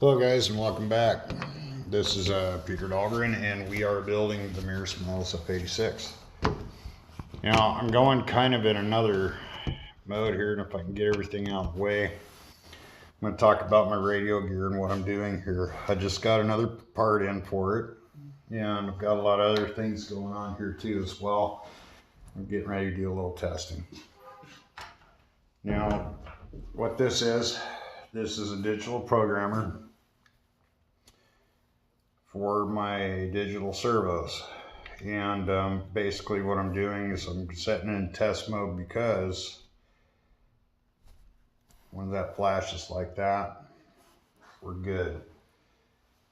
Hello guys and welcome back. This is Peter Dahlgren and we are building the Mears Mills F86. Now I'm going kind of in another mode here, and if I can get everything out of the way, I'm going to talk about my radio gear and what I'm doing here. I just got another part in for it, and I've got a lot of other things going on here too as well. I'm getting ready to do a little testing. Now what this is a digital programmer for my digital servos, and basically what I'm doing is I'm setting in test mode, because when that flashes like that, we're good.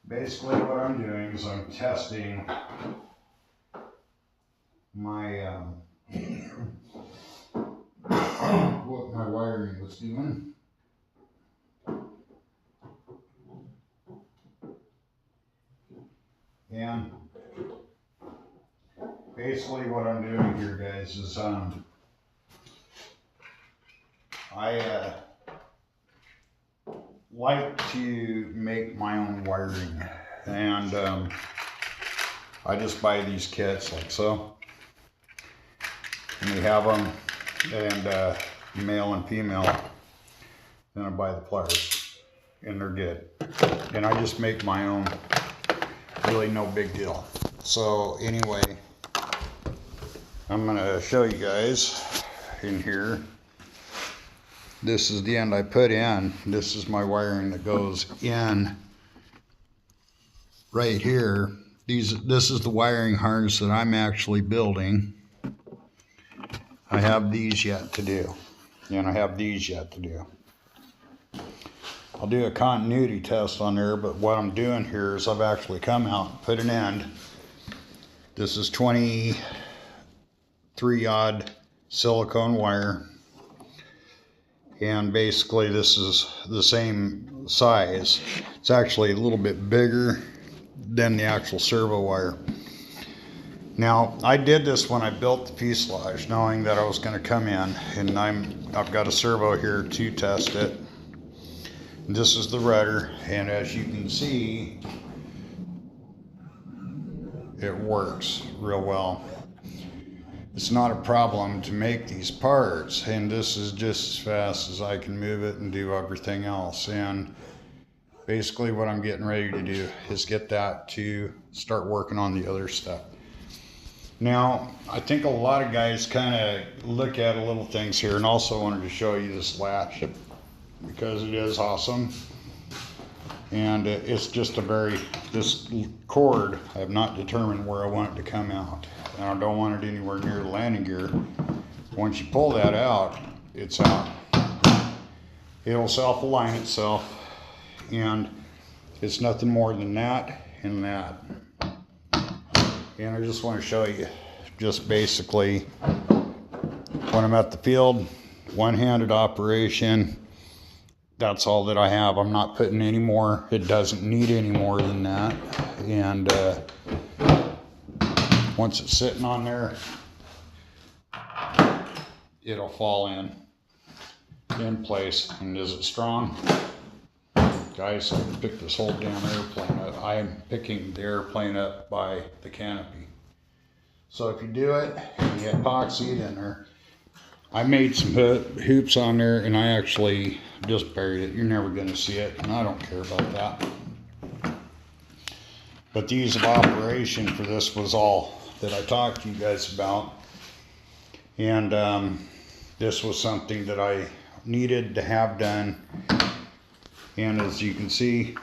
Basically what I'm doing is I'm testing my what my wiring was doing. And basically what I'm doing here, guys, is I like to make my own wiring, and I just buy these kits like so, and we have them, and male and female. Then I buy the pliers, and they're good, and I just make my own. Really no big deal. So anyway, I'm gonna show you guys in here. This is the end I put in. This is my wiring that goes in right here. This is the wiring harness that I'm actually building. I have these yet to do, and I have these yet to do. I'll do a continuity test on there, but what I'm doing here is I've actually come out and put an end. This is 23 odd silicone wire, and basically this is the same size. It's actually a little bit bigger than the actual servo wire. Now I did this when I built the fuselage, knowing that I was going to come in, and I've got a servo here to test it. This is the rudder, and as you can see, it works real well. It's not a problem to make these parts, and this is just as fast as I can move it and do everything else. And basically what I'm getting ready to do is get that to start working on the other stuff. Now, I think a lot of guys kind of look at little things here, and also wanted to show you this latch, because it is awesome, and it's just this cord, I have not determined where I want it to come out, and I don't want it anywhere near the landing gear. Once you pull that out, it's out. It'll self-align itself, and it's nothing more than that and that. And I just want to show you just basically when I'm at the field, one-handed operation. That's all that I have. I'm not putting any more. It doesn't need any more than that. And once it's sitting on there, it'll fall in place. And is it strong? Guys, I can pick this whole damn airplane up. I'm picking the airplane up by the canopy. So if you do it and you epoxy it in there, I made some hoops on there, and I actually just buried it. You're never going to see it, and I don't care about that. But the ease of operation for this was all that I talked to you guys about. And this was something that I needed to have done. And as you can see,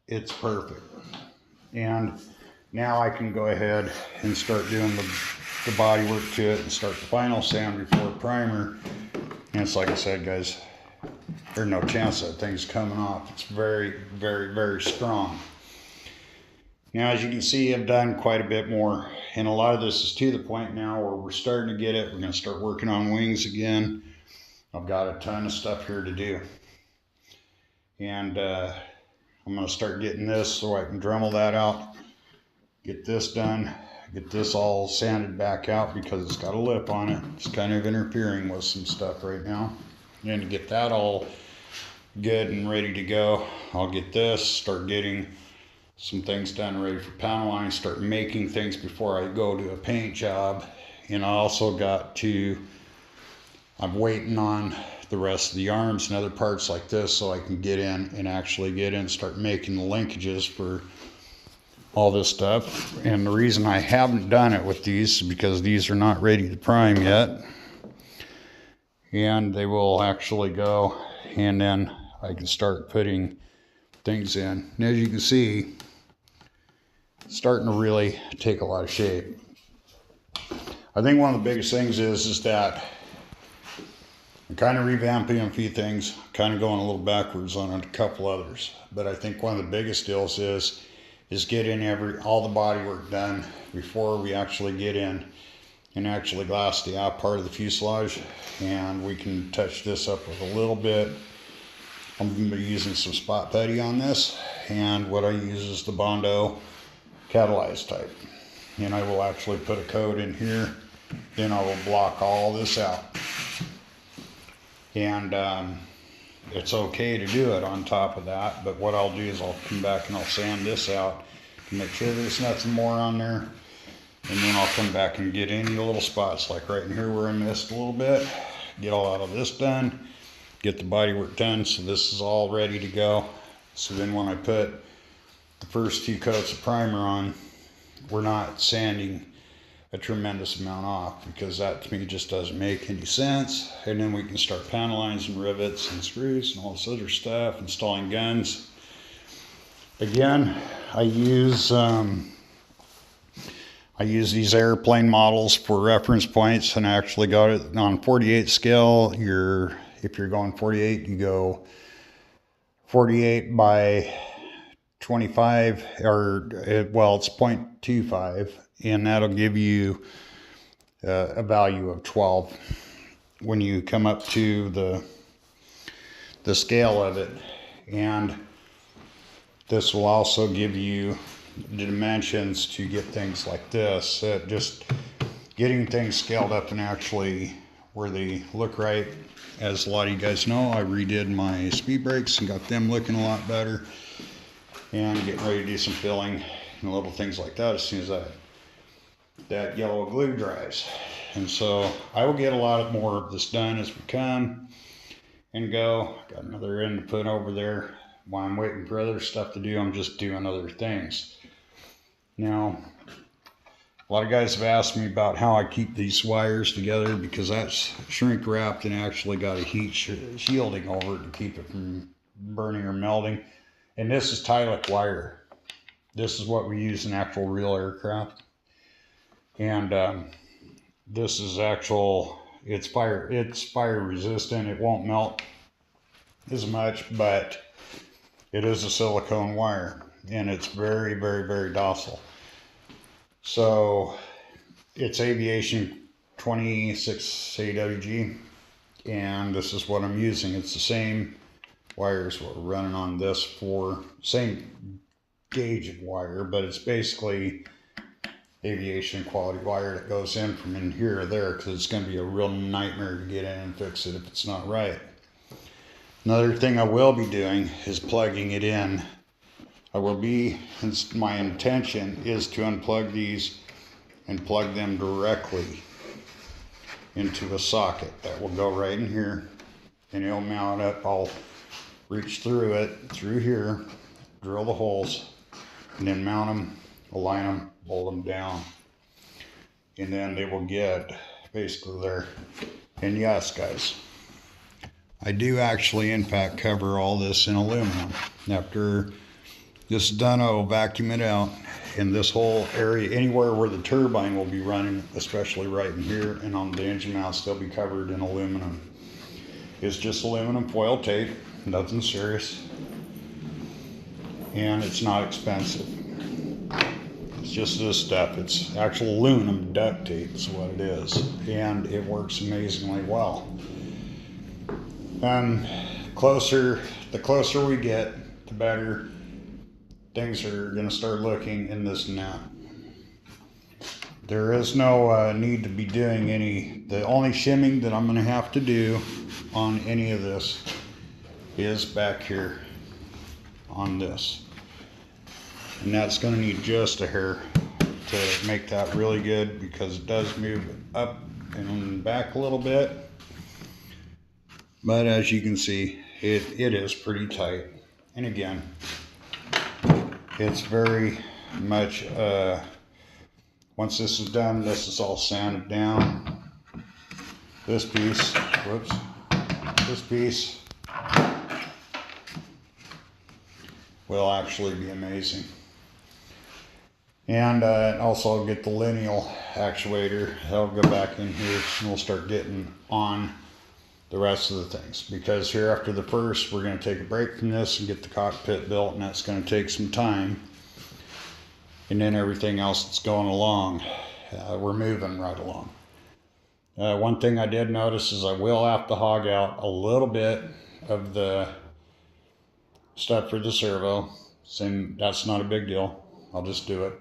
it's perfect. And now I can go ahead and start doing the body work to it and start the final sand before primer. And it's like I said, guys, there's no chance that thing's coming off. It's very, very, very strong. Now, as you can see, I've done quite a bit more, and a lot of this is to the point now where we're starting to get it. We're going to start working on wings again. I've got a ton of stuff here to do, and I'm going to start getting this so I can Dremel that out, get this done, get this all sanded back out because it's got a lip on it. It's kind of interfering with some stuff right now. And to get that all good and ready to go, I'll get this, start getting some things done ready for panel line, start making things before I go to a paint job. And I also I'm waiting on the rest of the arms and other parts like this so I can get in and actually get in and start making the linkages for all this stuff. And the reason I haven't done it with these is because these are not ready to prime yet, and they will actually go, and then I can start putting things in. And as you can see, it's starting to really take a lot of shape. I think one of the biggest things is that I'm kind of revamping a few things, kind of going a little backwards on a couple others. But I think one of the biggest deals is getting all the body work done before we actually get in and actually glass the out part of the fuselage. And we can touch this up with a little bit. I'm going to be using some spot putty on this, and what I use is the Bondo catalyzed type. And I will actually put a coat in here, then I will block all this out. And it's okay to do it on top of that, but what I'll do is I'll come back and I'll sand this out to make sure there's nothing more on there. And then I'll come back and get any little spots, like right in here where I missed a little bit, get all out of this done, get the body work done, so this is all ready to go. So then when I put the first 2 coats of primer on, we're not sanding a tremendous amount off, because that to me just doesn't make any sense. And then we can start panel lines and rivets and screws and all this other stuff, installing guns. Again, I use these airplane models for reference points, and I actually got it on 48 scale. If you're going 48, you go 48 by 25, or it's 0.25, and that'll give you a value of 12 when you come up to the scale of it. And this will also give you the dimensions to get things like this. Just getting things scaled up and actually where they look right. As a lot of you guys know, I redid my speed brakes and got them looking a lot better, and getting ready to do some filling and little things like that as soon as that yellow glue dries. And so I will get a lot more of this done as we come and go. Got another end to put over there. While I'm waiting for other stuff to do, I'm just doing other things. Now, a lot of guys have asked me about how I keep these wires together, because that's shrink wrapped and actually got a heat shielding over it to keep it from burning or melting. And this is Tyvek wire. This is what we use in actual real aircraft. And this is it's fire resistant. It won't melt as much, but it is a silicone wire, and it's very, very, very docile. So it's Aviation 26 AWG, and this is what I'm using. It's the same wires we're running on this for, same gauge of wire, but it's basically aviation quality wire that goes in from in here or there, because it's going to be a real nightmare to get in and fix it if it's not right. Another thing I will be doing is plugging it in. My intention is to unplug these and plug them directly into a socket that will go right in here, and it'll mount up. I'll reach through it, through here, drill the holes, and then mount them, align them, bolt them down, and then they will get basically there. And yes, guys, I do actually in fact cover all this in aluminum. After this is done, I will vacuum it out, and this whole area, anywhere where the turbine will be running, especially right in here and on the engine mounts, they'll be covered in aluminum. It's just aluminum foil tape, nothing serious, and it's not expensive. It's just this stuff. It's actual aluminum duct tape is what it is, and it works amazingly well. The closer we get, the better things are going to start looking in this and that. There is no need to be doing the only shimming that I'm going to have to do on any of this is back here on this. And that's going to need just a hair to make that really good, because it does move up and back a little bit. But as you can see, it is pretty tight. And again, it's very much, once this is done, this is all sanded down. This piece, this piece will actually be amazing. And also I'll get the lineal actuator. That'll go back in here and we'll start getting on the rest of the things. Because here after the first, we're going to take a break from this and get the cockpit built, and that's going to take some time. And then everything else that's going along, we're moving right along. One thing I did notice is I will have to hog out a little bit of the stuff for the servo. And that's not a big deal. I'll just do it.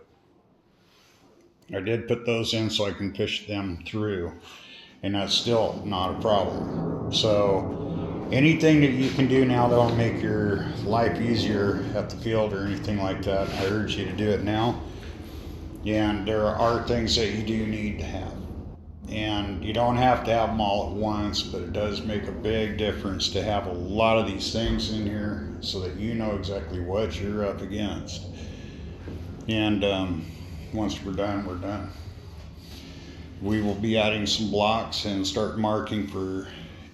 I did put those in so I can fish them through, and that's still not a problem. So anything that you can do now that'll make your life easier at the field or anything like that, I urge you to do it now. And there are things that you do need to have. And you don't have to have them all at once, but it does make a big difference to have a lot of these things in here so that you know exactly what you're up against. And once we're done, we're done. We will be adding some blocks and start marking for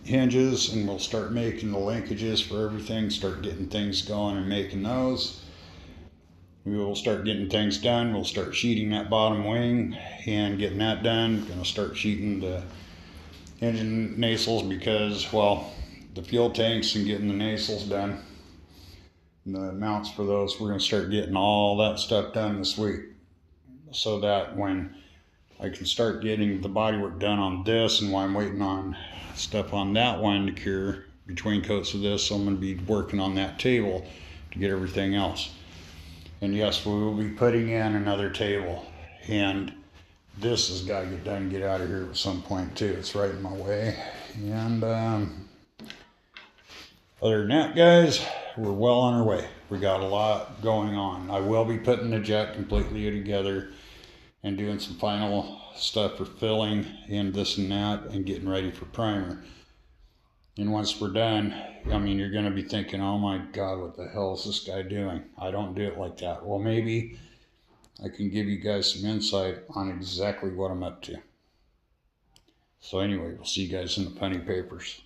hinges, and we'll start making the linkages for everything, start getting things going and making those. We will start getting things done. We'll start sheeting that bottom wing and getting that done. Gonna start sheeting the engine nacelles because, well, the fuel tanks and getting the nacelles done. And the mounts for those, we're gonna start getting all that stuff done this week, so that when I can start getting the bodywork done on this, and while I'm waiting on stuff on that one to cure between coats of this, so I'm going to be working on that table to get everything else. And yes, we will be putting in another table, and this has got to get done, get out of here at some point too. It's right in my way. And other than that, guys, we're well on our way. We got a lot going on. I will be putting the jet completely together and doing some final stuff for filling and this and that and getting ready for primer. And once we're done, I mean, you're going to be thinking, oh my God, what the hell is this guy doing? I don't do it like that. Well, maybe I can give you guys some insight on exactly what I'm up to. So anyway, we'll see you guys in the punny papers.